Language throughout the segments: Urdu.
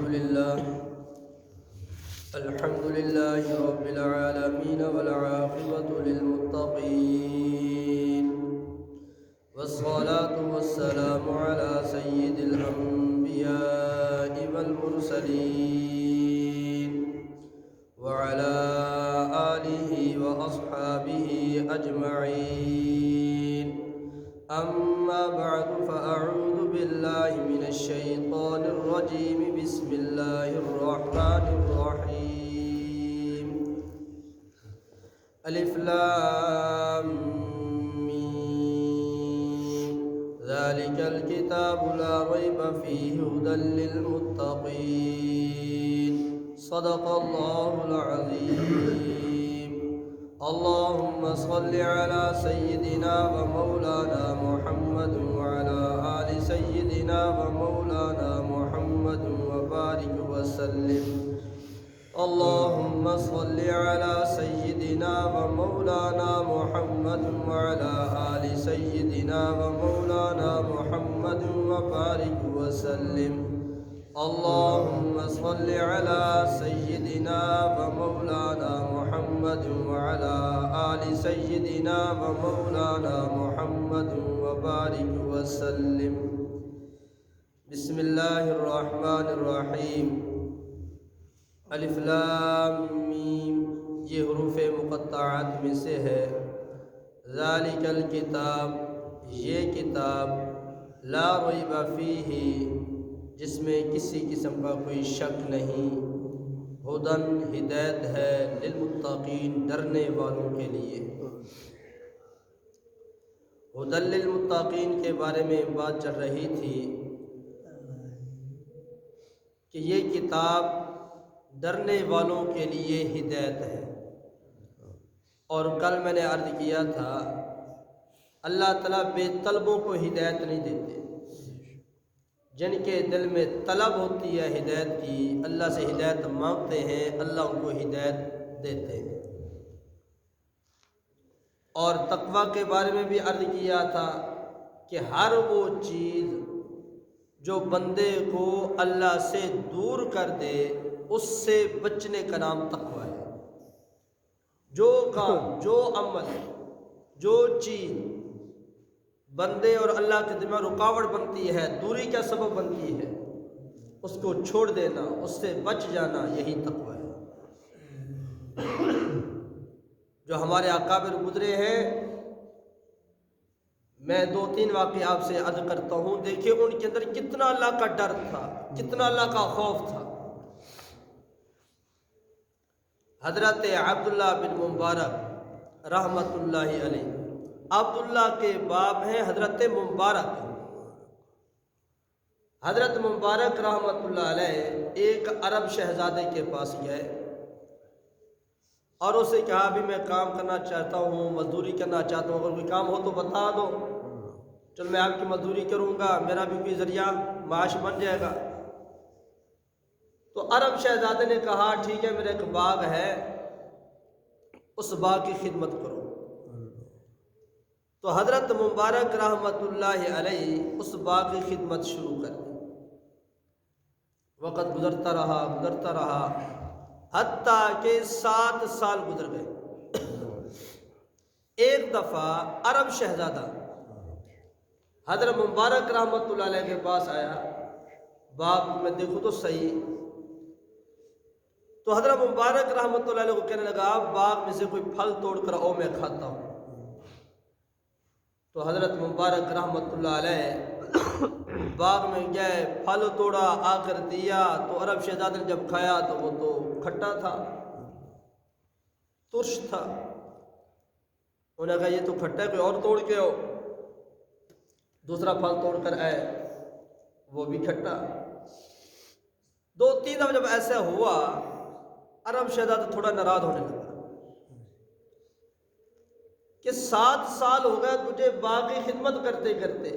الحمد لله رب العالمين والعاقبة للمتقين والصلاة والسلام على سيد الأنبياء والمرسلين وعلى آله وأصحابه أجمعين. أما بعد فأعوذ بالله من الشيطان الرجيم. بسم الله الرحمن الرحيم. ألف لام ميم. ذلك الكتاب لا ريب فيه هدى للمتقين. صدق الله العظيم. اللهم صل على سيدنا ومولانا محمد وعلى آل سيدنا ومولانا محمد وبارك وسلم. اللهم صل على سيدنا ومولانا محمد وعلى آل سيدنا ومولانا محمد وبارك وسلم. اللهم صل على سيدنا ومولانا محمد وعلى آل سيدنا ومولانا محمد وبارك وسلم. بسم الله الرحمن الرحيم. الف لام میم یہ حروف مقطعات میں سے ہے. ذالک الکتاب یہ کتاب لا ریب فیہ جس میں کسی قسم کا کوئی شک نہیں. ہدن ہدایت ہے للمتقین ڈرنے والوں کے لیے. ہدن للمتقین کے بارے میں بات چل رہی تھی کہ یہ کتاب ڈرنے والوں کے لیے ہدایت ہے. اور کل میں نے عرض کیا تھا اللہ تعالیٰ بے طلبوں کو ہدایت نہیں دیتے. جن کے دل میں طلب ہوتی ہے ہدایت کی، اللہ سے ہدایت مانگتے ہیں، اللہ ان کو ہدایت دیتے ہیں. اور تقویٰ کے بارے میں بھی عرض کیا تھا کہ ہر وہ چیز جو بندے کو اللہ سے دور کر دے اس سے بچنے کا نام تقویٰ ہے. جو کام، جو عمل، جو چیز بندے اور اللہ کے درمیان رکاوٹ بنتی ہے، دوری کا سبب بنتی ہے، اس کو چھوڑ دینا، اس سے بچ جانا، یہی تقویٰ ہے. جو ہمارے اکابر گزرے ہیں، میں 2-3 واقعے آپ سے عرض کرتا ہوں. دیکھیں ان کے اندر کتنا اللہ کا ڈر تھا، کتنا اللہ کا خوف تھا. حضرت عبداللہ بن مبارک رحمۃ اللہ علیہ، عبداللہ کے باپ ہیں حضرت مبارک. حضرت مبارک رحمۃ اللہ علیہ ایک عرب شہزادے کے پاس گئے اور اسے کہا بھی میں کام کرنا چاہتا ہوں، مزدوری کرنا چاہتا ہوں، اگر کوئی کام ہو تو بتا دو، چل میں آپ کی مزدوری کروں گا، میرا بھی کوئی ذریعہ معاش بن جائے گا. تو عرب شہزادے نے کہا ٹھیک ہے، میرا ایک باغ ہے، اس باغ کی خدمت کرو. تو حضرت مبارک رحمۃ اللہ علیہ اس باغ کی خدمت شروع کر دی. وقت گزرتا رہا حتیٰ کہ 7 سال گزر گئے. ایک دفعہ عرب شہزادہ حضرت مبارک رحمۃ اللہ علیہ کے پاس آیا، باغ میں دیکھو تو صحیح. تو حضرت مبارک رحمۃ اللہ علیہ کو کہنے لگا باغ میں سے کوئی پھل توڑ کر آؤ میں کھاتا ہوں. تو حضرت مبارک رحمۃ اللہ علیہ باغ میں گئے، پھل توڑا، آ کر دیا. تو عرب شہزادے نے جب کھایا تو وہ تو کھٹا تھا، ترش تھا. انہوں نے کہا یہ تو کھٹا ہے، کوئی اور توڑ کے آؤ. دوسرا پھل توڑ کر آئے، وہ بھی کھٹا. 2-3 دفعہ جب ایسا ہوا عرب شہزادہ تھوڑا ناراض ہونے لگا کہ 7 سال ہو گئے تجھے باغ کی خدمت کرتے کرتے،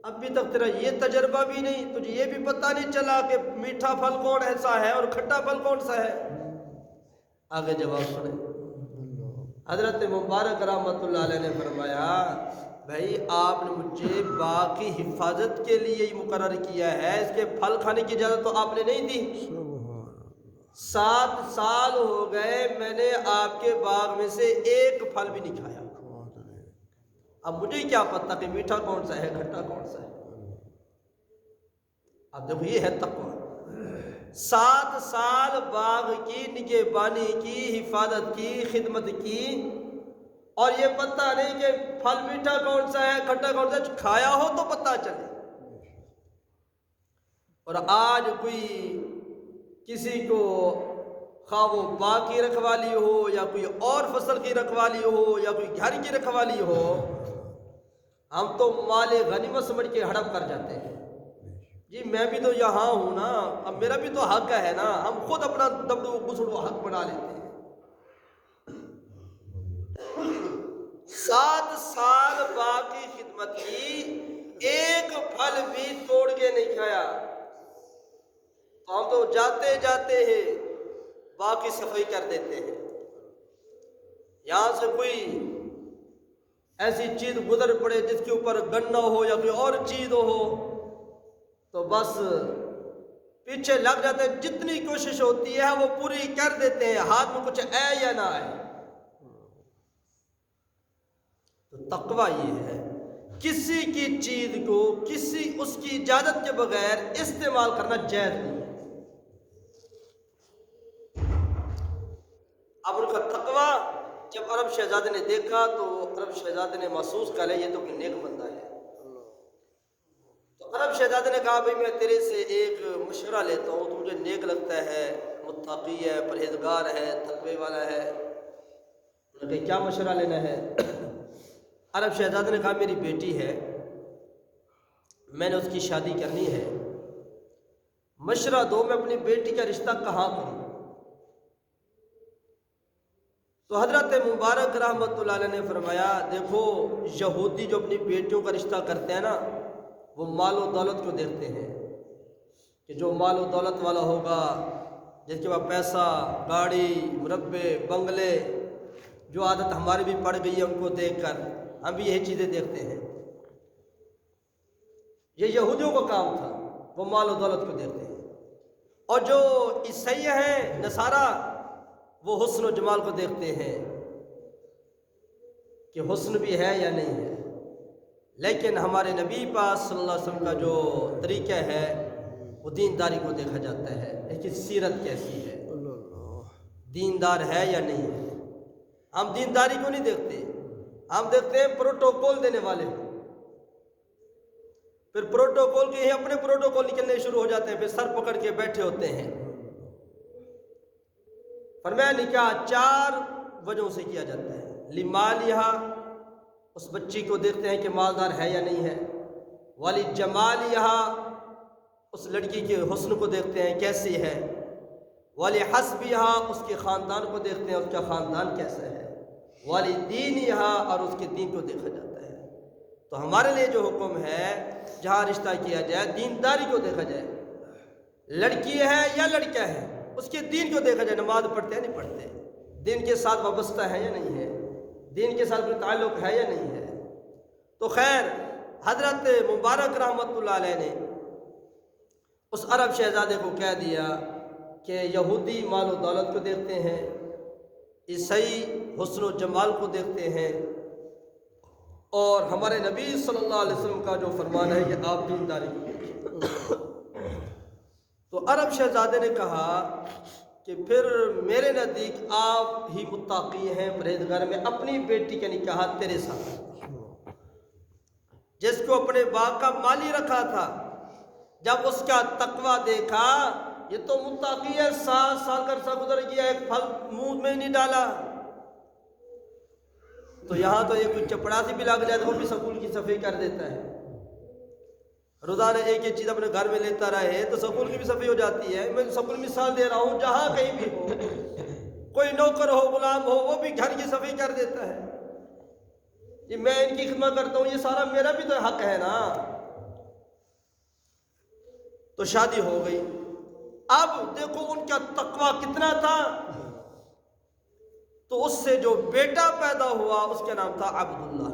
ابھی تک تیرا یہ تجربہ بھی نہیں، تجھے یہ بھی پتہ نہیں چلا کہ میٹھا پھل کون ایسا ہے اور کھٹا پھل کون سا ہے. آگے جواب سنیں. حضرت مبارک رحمۃ اللہ علیہ نے فرمایا بھائی آپ نے مجھے باغ کی حفاظت کے لیے ہی مقرر کیا ہے، اس کے پھل کھانے کی اجازت تو آپ نے نہیں دی۔ 7 سال ہو گئے میں نے آپ کے باغ میں سے ایک پھل بھی نہیں کھایا۔ اب مجھے کیا پتہ کہ میٹھا کون سا ہے کھٹا کون سا ہے۔ اب دیکھو یہ ہے تقویٰ۔ 7 سال باغ کی نگہبانی کی، حفاظت کی، خدمت کی، اور یہ پتہ نہیں کہ پھل میٹھا کون سا ہے کھٹا کون سا ہے، کھایا ہو تو پتہ چلے۔ اور آج کوئی کسی کو خواہ وہ باغ کی رکھوالی ہو یا کوئی اور فصل کی رکھوالی ہو یا کوئی گھر کی رکھوالی ہو، ہم تو مال غنیمت سمجھ کے ہڑپ کر جاتے ہیں۔ جی میں بھی تو یہاں ہوں نا، اب میرا بھی تو حق ہے نا، ہم خود اپنا دبڑو گسڑو حق بنا لیتے ہیں۔ 7 سال باغ کی خدمت کی، ایک پھل بھی توڑ کے نہیں کھایا، تو ہم تو جاتے جاتے ہیں باغ کی صفائی کر دیتے ہیں۔ یہاں سے کوئی ایسی چیز گزر پڑے جس کے اوپر گنا ہو یا کوئی اور چیز ہو تو بس پیچھے لگ جاتے ہیں، جتنی کوشش ہوتی ہے وہ پوری کر دیتے ہیں، ہاتھ میں کچھ آئے یا نہ آئے۔ تو تقویٰ یہ ہے کسی کی چیز کو اس کی اجازت کے بغیر استعمال کرنا جائز نہیں ہے۔ اب ان کا تقویٰ جب عرب شہزادے نے دیکھا تو عرب شہزادے نے محسوس کر لیا یہ تو کوئی نیک بندہ ہے۔ تو عرب شہزادے نے کہا بھئی میں تیرے سے ایک مشورہ لیتا ہوں، تو مجھے نیک لگتا ہے، متقی ہے، پرہیزگار ہے، تقوی والا ہے۔ انہوں نے کہا کیا مشورہ لینا ہے؟ عرب شہزادے نے کہا میری بیٹی ہے، میں نے اس کی شادی کرنی ہے، مشورہ دو میں اپنی بیٹی کا رشتہ کہاں کروں؟ تو حضرت مبارک رحمت اللہ علیہ نے فرمایا دیکھو یہودی جو اپنی بیٹیوں کا رشتہ کرتے ہیں نا، وہ مال و دولت کو دیکھتے ہیں کہ جو مال و دولت والا ہوگا، جس کے بعد پیسہ، گاڑی، مربے، بنگلے، جو عادت ہماری بھی پڑ گئی ہے ان کو دیکھ کر ہم بھی یہی چیزیں دیکھتے ہیں۔ یہ یہودیوں کا کام تھا، وہ مال و دولت کو دیکھتے ہیں۔ اور جو عیسائی ہیں، نصارہ، وہ حسن و جمال کو دیکھتے ہیں کہ حسن بھی ہے یا نہیں ہے۔ لیکن ہمارے نبی پاک صلی اللہ علیہ وسلم کا جو طریقہ ہے وہ دینداری کو دیکھا جاتا ہے، اس کی سیرت کیسی ہے، دیندار ہے یا نہیں ہے۔ ہم دینداری کو نہیں دیکھتے، ہم دیکھتے ہیں پروٹوکول دینے والے ہیں، پھر پروٹوکول کے ہی اپنے پروٹوکول نکلنے شروع ہو جاتے ہیں، پھر سر پکڑ کے بیٹھے ہوتے ہیں۔ فرمایا نکاح 4 وجہوں سے کیا جاتا ہے۔ لمالہا، اس بچی کو دیکھتے ہیں کہ مالدار ہے یا نہیں ہے۔ والی جمالہا، اس لڑکی کے حسن کو دیکھتے ہیں کیسی ہے۔ والی حسبہا، اس کے خاندان کو دیکھتے ہیں اس کا خاندان کیسا ہے۔ والی دینہا، اور اس کے دین کو دیکھا جاتا ہے۔ تو ہمارے لیے جو حکم ہے جہاں رشتہ کیا جائے دینداری کو دیکھا جائے، لڑکی ہے یا لڑکا ہے اس کے دین کو دیکھا جائے، نماز پڑھتے ہیں نہیں پڑھتے، دین کے ساتھ وابستہ ہے یا نہیں ہے، دین کے ساتھ کوئی تعلق ہے یا نہیں ہے۔ تو خیر حضرت مبارک رحمت اللہ علیہ نے اس عرب شہزادے کو کہہ دیا کہ یہودی مال و دولت کو دیکھتے ہیں، عیسائی حسن و جمال کو دیکھتے ہیں، اور ہمارے نبی صلی اللہ علیہ وسلم کا جو فرمان ہے کہ آپ دینداری کو دیکھیں۔ تو عرب شہزادے نے کہا کہ پھر میرے نزدیک آپ ہی متقی ہیں، پرہیزگار، میں اپنی بیٹی کا نکاح تیرے ساتھ، جس کو اپنے باپ کا مالی رکھا تھا، جب اس کا تقویٰ دیکھا یہ تو متقی ہے، 7 سال کا عرصہ گزر گیا ایک پھل منہ میں نہیں ڈالا، تو یہاں تو یہ کوئی چپڑاسی بھی لگ جائے تو وہ بھی سکول کی صفائی کر دیتا ہے، روزانہ ایک ایک چیز اپنے گھر میں لیتا رہے تو سکول کی بھی صفائی ہو جاتی ہے۔ میں سکول مثال دے رہا ہوں، جہاں کہیں بھی ہو، کوئی نوکر ہو غلام ہو وہ بھی گھر کی صفائی کر دیتا ہے، یہ میں ان کی خدمت کرتا ہوں، یہ سارا میرا بھی تو حق ہے نا۔ تو شادی ہو گئی۔ اب دیکھو ان کا تقویٰ کتنا تھا، تو اس سے جو بیٹا پیدا ہوا اس کا نام تھا عبداللہ۔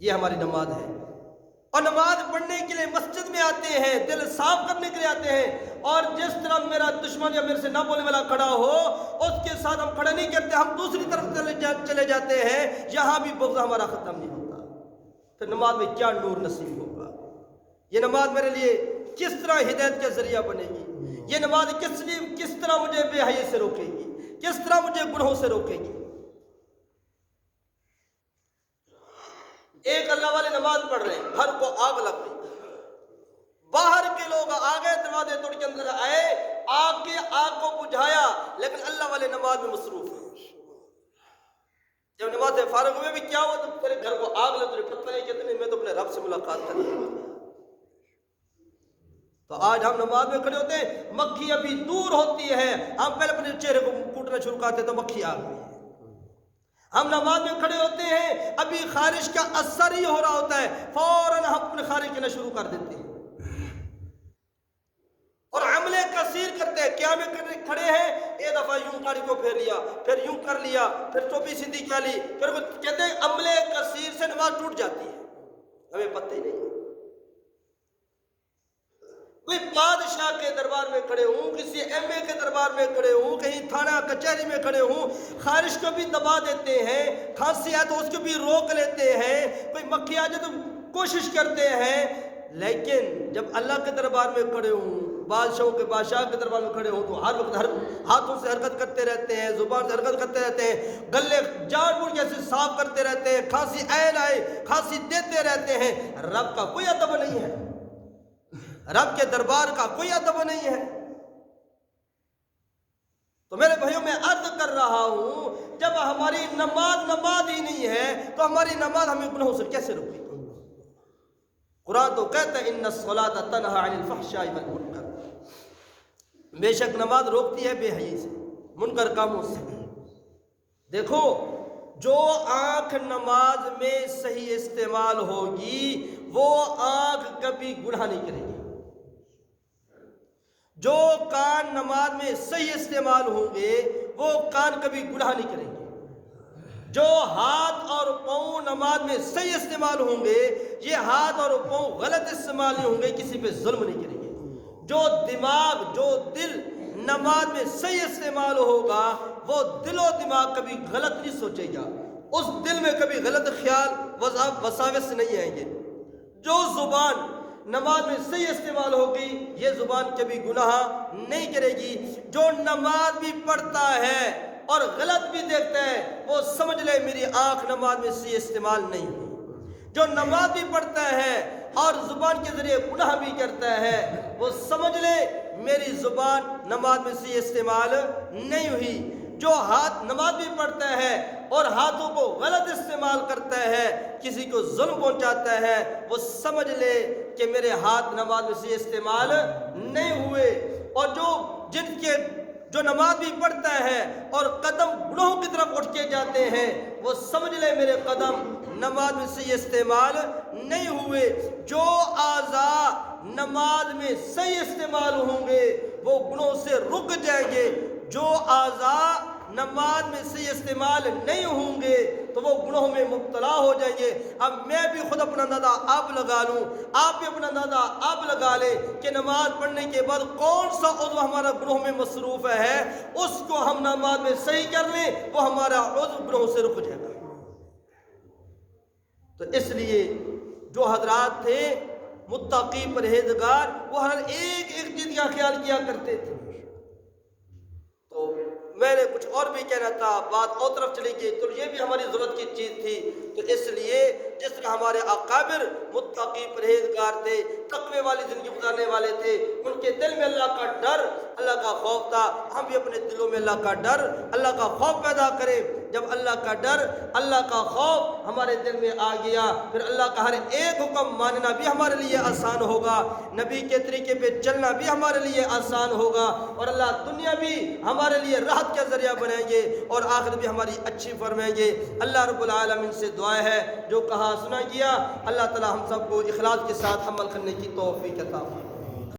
یہ ہماری نماز ہے۔ اور نماز پڑھنے کے لیے مسجد میں آتے ہیں، دل صاف کرنے کے لیے آتے ہیں، اور جس طرح میرا دشمن یا میرے سے نہ بولنے والا کھڑا ہو اس کے ساتھ ہم کھڑا نہیں کرتے، ہم دوسری طرف چلے جاتے ہیں، یہاں بھی بغض ہمارا ختم نہیں ہوتا۔ تو نماز میں کیا نور نصیب ہوگا؟ یہ نماز میرے لیے کس طرح ہدایت کا ذریعہ بنے گی؟ یہ نماز کس طرح مجھے بے حیائی سے روکے گی؟ کس طرح مجھے گناہوں سے روکے گی؟ ایک اللہ والے نماز پڑھ رہے ہیں، گھر کو آگ لگ گئی، باہر کے لوگ آگے دروازے توڑ کے اندر آئے، آگ کو بجھایا، لیکن اللہ والے نماز میں مصروف ہیں۔ جب نماز سے فارغ ہوئے بھی کیا ہوا؟ تو تیرے گھر کو آگ لگ رہی، پتہ نہیں کہتے نہیں میں تو اپنے رب سے ملاقات کرنے والا ہوں۔ تو آج ہم نماز میں کھڑے ہوتے ہیں، مکھی ابھی دور ہوتی ہے، ہم پہلے اپنے چہرے کو کوٹنا شروع کرتے تو مکھی آ گئی ہے۔ ہم نماز میں کھڑے ہوتے ہیں، ابھی خارش کا اثر ہی ہو رہا ہوتا ہے، فوراً ہم اپنے خارش کرنا شروع کر دیتے ہیں اور عملے کثیر کرتے ہیں۔ قیام میں کھڑے ہیں، ایک دفعہ یوں گاڑی کو پھیر لیا، پھر یوں کر لیا، پھر ٹوپی سیدھی کر لی، پھر کہتے ہیں عملے کثیر سے نماز ٹوٹ جاتی ہے، ہمیں پتہ ہی نہیں۔ کوئی بادشاہ کے دربار میں کھڑے ہوں، کسی ایم اے کے دربار میں کھڑے ہوں، کہیں تھانہ کچہری میں کھڑے ہوں، خارش کو بھی دبا دیتے ہیں، کھانسی آئے تو اس کو بھی روک لیتے ہیں، کوئی مکھی آ جائے تو کوشش کرتے ہیں، لیکن جب اللہ کے دربار میں کھڑے ہوں، بادشاہوں کے بادشاہ کے دربار میں کھڑے ہوں تو ہر وقت ہاتھوں سے حرکت کرتے رہتے ہیں، زبان سے حرکت کرتے رہتے ہیں، گلے جان بوجھ کے صاف کرتے رہتے ہیں، کھانسی آئے کھانسی دیتے رہتے ہیں۔ رب کا کوئی ادب نہیں ہے، رب کے دربار کا کوئی ادب نہیں ہے۔ تو میرے بھائیوں میں عرض کر رہا ہوں، جب ہماری نماز ہی نہیں ہے تو ہماری نماز ہمیں گناہوں سے کیسے روکے گی؟ قرآن تو کہتا ہے ان الصلاۃ تنہی عن الفحشاء والمنکر، بے شک نماز روکتی ہے بے حیائی سے، منکر کاموں سے۔ دیکھو، جو آنکھ نماز میں صحیح استعمال ہوگی وہ آنکھ کبھی گناہ نہیں کرے گی، جو کان نماز میں صحیح استعمال ہوں گے وہ کان کبھی گناہ نہیں کریں گے، جو ہاتھ اور پاؤں نماز میں صحیح استعمال ہوں گے یہ ہاتھ اور پاؤں غلط استعمال نہیں ہوں گے، کسی پہ ظلم نہیں کریں گے، جو دماغ جو دل نماز میں صحیح استعمال ہوگا وہ دل و دماغ کبھی غلط نہیں سوچے گا، اس دل میں کبھی غلط خیال وساوس نہیں آئیں گے، جو زبان نماز میں صحیح استعمال ہوگی یہ زبان کبھی گناہ نہیں کرے گی، جو نماز بھی پڑھتا ہے اور غلط بھی دیکھتا ہے وہ سمجھ لے میری آنکھ نماز میں صحیح استعمال نہیں ہوئی، جو نماز بھی پڑھتا ہے اور زبان کے ذریعے گناہ بھی کرتا ہے وہ سمجھ لے میری زبان نماز میں صحیح استعمال نہیں ہوئی، جو ہاتھ نماز بھی پڑھتا ہے اور ہاتھوں کو غلط استعمال کرتا ہے، کسی کو ظلم پہنچاتا ہے، وہ سمجھ لے کہ میرے ہاتھ نماز میں صحیح استعمال نہیں ہوئے، اور جو نماز بھی پڑھتا ہے اور قدم گناہوں کی طرف اٹھ کے جاتے ہیں وہ سمجھ لے میرے قدم نماز میں صحیح استعمال نہیں ہوئے، جو اعضاء نماز میں صحیح استعمال ہوں گے وہ گناہوں سے رک جائیں گے، جو اعضاء نماز میں صحیح استعمال نہیں ہوں گے تو وہ گناہوں میں مبتلا ہو جائیں گے۔ اب میں بھی خود اپنا اندازہ آپ لگا لوں، آپ بھی اپنا اندازہ آپ لگا لیں کہ نماز پڑھنے کے بعد کون سا عضو ہمارا گناہوں میں مصروف ہے، اس کو ہم نماز میں صحیح کر لیں وہ ہمارا عضو گناہوں سے رک جائے گا۔ تو اس لیے جو حضرات تھے متقی پرہیزگار وہ ہر ایک چیز کا خیال کیا کرتے تھے۔ تو میں نے کچھ اور بھی کہنا تھا، بات اور طرف چلی گئی، تو یہ بھی ہماری ضرورت کی چیز تھی، تو اس لیے جس طرح ہمارے اکابر متقی پرہیزگار تھے، تقوی والی زندگی گزارنے والے تھے، ان کے دل میں اللہ کا ڈر اللہ کا خوف تھا، ہم بھی اپنے دلوں میں اللہ کا ڈر اللہ کا خوف پیدا کریں۔ جب اللہ کا ڈر اللہ کا خوف ہمارے دل میں آ گیا پھر اللہ کا ہر ایک حکم ماننا بھی ہمارے لیے آسان ہوگا، نبی کے طریقے پہ چلنا بھی ہمارے لیے آسان ہوگا، اور اللہ دنیا بھی ہمارے لیے راحت کا ذریعہ بنائیں گے اور آخرت بھی ہماری اچھی فرمائیں گے۔ اللہ رب العالمین سے دعا ہے جو کہا سنا گیا اللہ تعالی ہم سب کو اخلاص کے ساتھ عمل کرنے کی توفیق عطا فرمائے۔